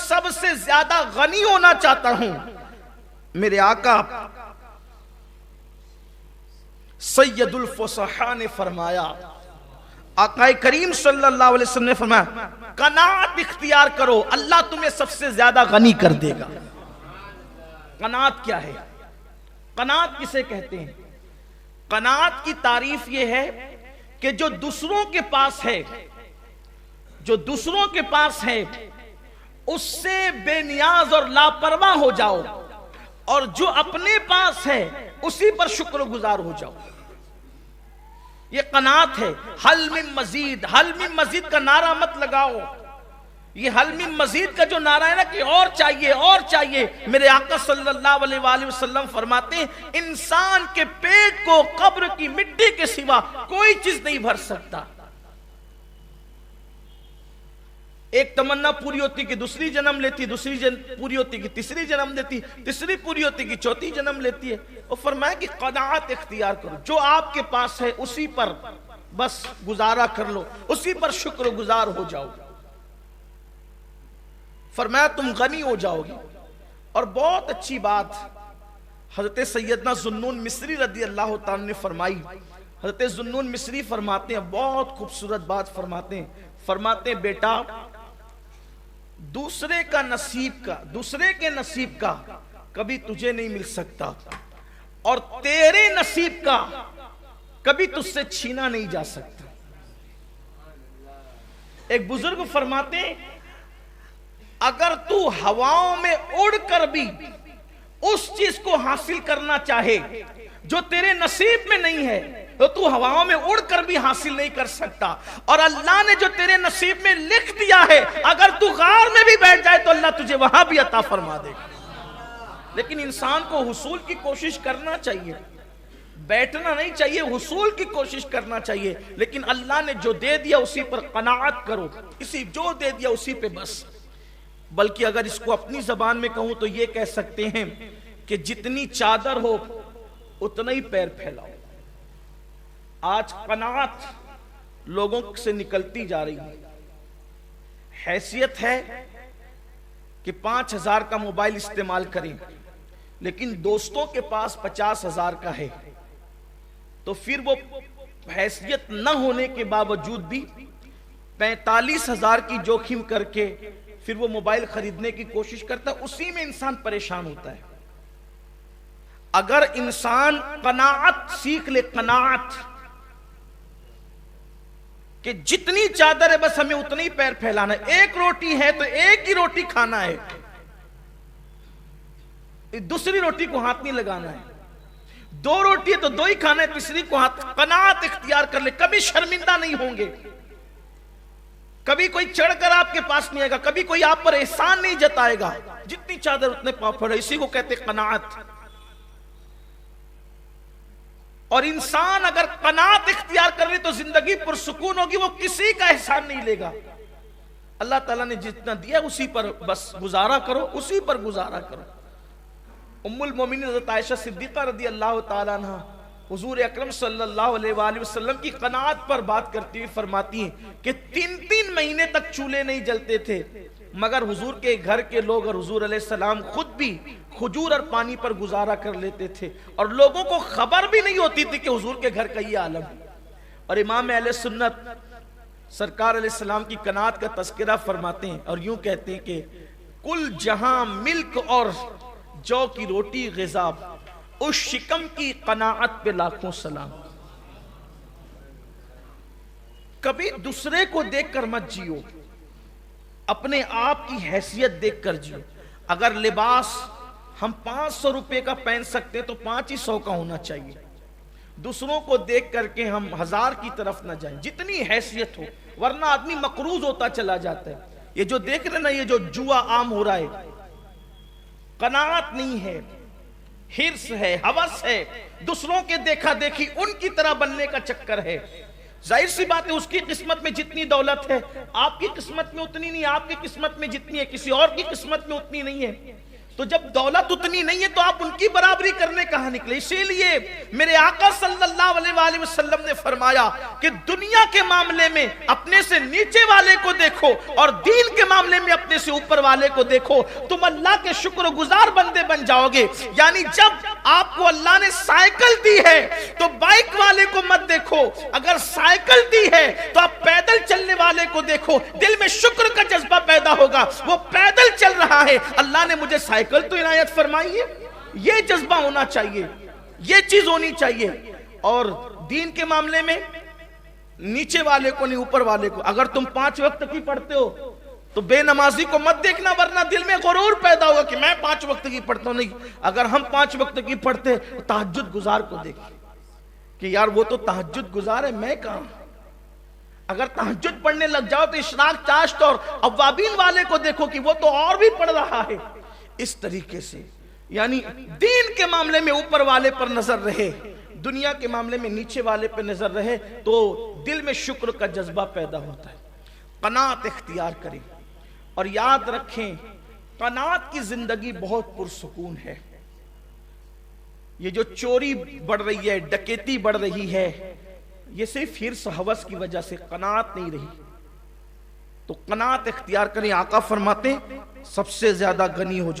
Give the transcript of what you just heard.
सबसे ज्यादा गनी होना चाहता हूं। मेरे आका सैयदुल फुसहा ने फरमाया, आका करीम सल्लल्लाहु अलैहि वसल्लम ने फरमाया, कनात इख्तियार करो, अल्लाह तुम्हें सबसे ज्यादा गनी कर देगा। कनात क्या है? कनात किसे कहते हैं? कनात की तारीफ यह है कि जो दूसरों के पास है, जो दूसरों के पास है उससे बेनियाज और लापरवाह हो जाओ, और जो अपने पास है उसी पर शुक्रगुजार हो जाओ। ये कनात है। हल मिन मजीद, हल मिन मजीद का नारा मत लगाओ। ये हल मिन मजीद का जो नारा है ना कि और चाहिए और चाहिए, मेरे आका सल्लल्लाहु अलैहि वसल्लम फरमाते हैं, इंसान के पेट को कब्र की मिट्टी के सिवा कोई चीज नहीं भर सकता। एक तमन्ना पूरी होती कि दूसरी जन्म लेती, दूसरी पूरी होती कि तीसरी जन्म लेती, तीसरी पूरी होती कि चौथी जन्म लेती है। और फरमाया कि क़नाअत इख्तियार करो, जो आपके पास है उसी पर बस गुजारा कर लो, उसी पर शुक्रगुजार हो जाओ। फरमाया तुम गनी हो जाओगे। और बहुत अच्छी बात हजरत सैयदना ज़ुन्नून मिस्री रदी अल्लाह ताला ने फरमाई। हजरत ज़ुन्नून मिस्री फरमाते हैं, बहुत खूबसूरत बात फरमाते हैं, फरमाते हैं बेटा, दूसरे का नसीब का, दूसरे के नसीब का कभी तुझे नहीं मिल सकता, और तेरे नसीब का कभी तुझसे छीना नहीं जा सकता। एक बुजुर्ग फरमाते, अगर तू हवाओं में उड़कर भी उस चीज को हासिल करना चाहे जो तेरे नसीब में नहीं है, तो तू हवाओं में उड़कर भी हासिल नहीं कर सकता। और अल्लाह ने जो तेरे नसीब में लिख दिया है, अगर तू गार में भी बैठ जाए तो अल्लाह तुझे वहां भी अता फरमा देगा। लेकिन इंसान को हुसूल की कोशिश करना चाहिए, बैठना नहीं चाहिए, हुसूल की कोशिश करना चाहिए। लेकिन अल्लाह ने जो दे दिया उसी पर कनाअत करो, इसी जो दे दिया उसी पे बस। बल्कि अगर इसको अपनी जबान में कहूं तो ये कह सकते हैं कि जितनी चादर हो उतना ही पैर फैलाओ। आज कनाअत लोगों से निकलती जा रही है। हैसियत है कि 5,000 का मोबाइल इस्तेमाल करें, लेकिन दोस्तों के पास 50,000 का है, तो फिर वो हैसियत न होने के बावजूद भी 45,000 की जोखिम करके फिर वो मोबाइल खरीदने की कोशिश करता है। उसी में इंसान परेशान होता है। अगर इंसान कनाअत सीख ले, कनाअत कि जितनी चादर है बस हमें उतनी ही पैर फैलाना है, एक रोटी है तो एक ही रोटी खाना है, दूसरी रोटी को हाथ नहीं लगाना है, दो रोटी है तो दो ही खाना है, तीसरी को हाथ। कनाअत इख्तियार कर ले, कभी शर्मिंदा नहीं होंगे, कभी कोई चढ़कर आपके पास नहीं आएगा, कभी कोई आप पर एहसान नहीं जताएगा। जितनी चादर उतने पापड़ है, इसी को कहते कनाअत। और इंसान अगर कनाअत इख्तियार कर ले तो जिंदगी पुरसुकून होगी, वो किसी का एहसान नहीं लेगा। अल्लाह ताला ने जितना दिया उसी पर बस गुजारा करो, उसी पर गुजारा करो। उम्मुल मोमिनीन हज़रत आयशा सिद्दीक़ा रज़ी अल्लाह ताला अन्हा हुजूर अकरम सल्लल्लाहु अलैहि वसल्लम की कनाअत पर बात करती हुई फरमाती हैं कि 3-3 महीने तक चूल्हे नहीं जलते थे, मगर हुजूर के घर के लोग और हुजूर अलैहिस्सलाम खुद भी खजूर और पानी पर गुजारा कर लेते थे, और लोगों को खबर भी नहीं होती थी कि हुजूर के घर का ये आलम। और इमाम अहले सुन्नत सरकार अलैहिस्सलाम की कनाअत का तज़किरा फरमाते हैं और यूं कहते हैं कि कुल जहां मिल्क और जौ की रोटी ग़िज़ा, उस शिकम की कनाअत पे लाखों सलाम। कभी दूसरे को देखकर मत जियो, अपने आप की हैसियत देखकर जियो। अगर लिबास हम 500 रुपए का पहन सकते तो 500 का होना चाहिए। दूसरों को देख करके हम 1000 की तरफ ना जाएं, जितनी हैसियत हो, वरना आदमी मकरूज होता चला जाता है। ये जो देख रहे ना, ये जो जुआ आम हो रहा है, कनाअत नहीं है, हिर्स है, हवस है, दूसरों के देखा देखी उनकी तरह बनने का चक्कर है। जाहिर सी बात है, उसकी किस्मत में जितनी दौलत है आपकी किस्मत में उतनी नहीं, आपकी किस्मत में जितनी है किसी और की किस्मत में उतनी नहीं है। तो जब दौलत उतनी नहीं है तो आप उनकी बराबरी करने कहां निकले। इसीलिए मेरे आका सल्लल्लाहु अलैहि वसल्लम ने फरमाया कि दुनिया के मामले में अपने से नीचे वाले को देखो और दीन के मामले में अपने से ऊपर वाले को देखो, तुम अल्लाह के शुक्रगुजार बंदे बन जाओगे। यानी जब आपको अल्लाह ने साइकिल दी है तो बाइक वाले को मत देखो, अगर साइकिल दी है तो आप पैदल चलने वाले को देखो, दिल में शुक्र का जज्बा पैदा होगा। वो पैदल चल रहा है, अल्लाह ने मुझे साइकिल तो इनायत फरमाई है, ये जज्बा होना चाहिए, ये चीज होनी चाहिए। और दीन के मामले में नीचे वाले को नहीं ऊपर वाले को। अगर तुम 5 वक्त की पढ़ते हो तो बेनमाजी को मत देखना, वरना दिल में गुरूर पैदा होगा कि मैं 5 वक्त की पढ़ता हूं। नहीं, अगर हम 5 वक्त की पढ़ते तो तहज्जुद गुजार को देख कि यार वो तो तहज्जुद गुजार है, मैं कहां। अगर तहज्जुद पढ़ने लग जाओ तो इशराक चाश्त और अव्वाबीन वाले को देखो कि वो तो और भी पढ़ रहा है। इस तरीके से यानी दीन के मामले में ऊपर वाले पर नजर रहे, दुनिया के मामले में नीचे वाले पर नजर रहे, तो दिल में शुक्र का जज्बा पैदा होता है। कनात इख्तियार करें और याद रखें, कनात की जिंदगी बहुत पुरसुकून है। ये जो चोरी बढ़ रही है, डकैती बढ़ रही है, ये सिर्फ हिर्स हवस की वजह से, कनात नहीं रही। तो कनात इख्तियार करें। आका फरमाते सबसे ज्यादा गनी हो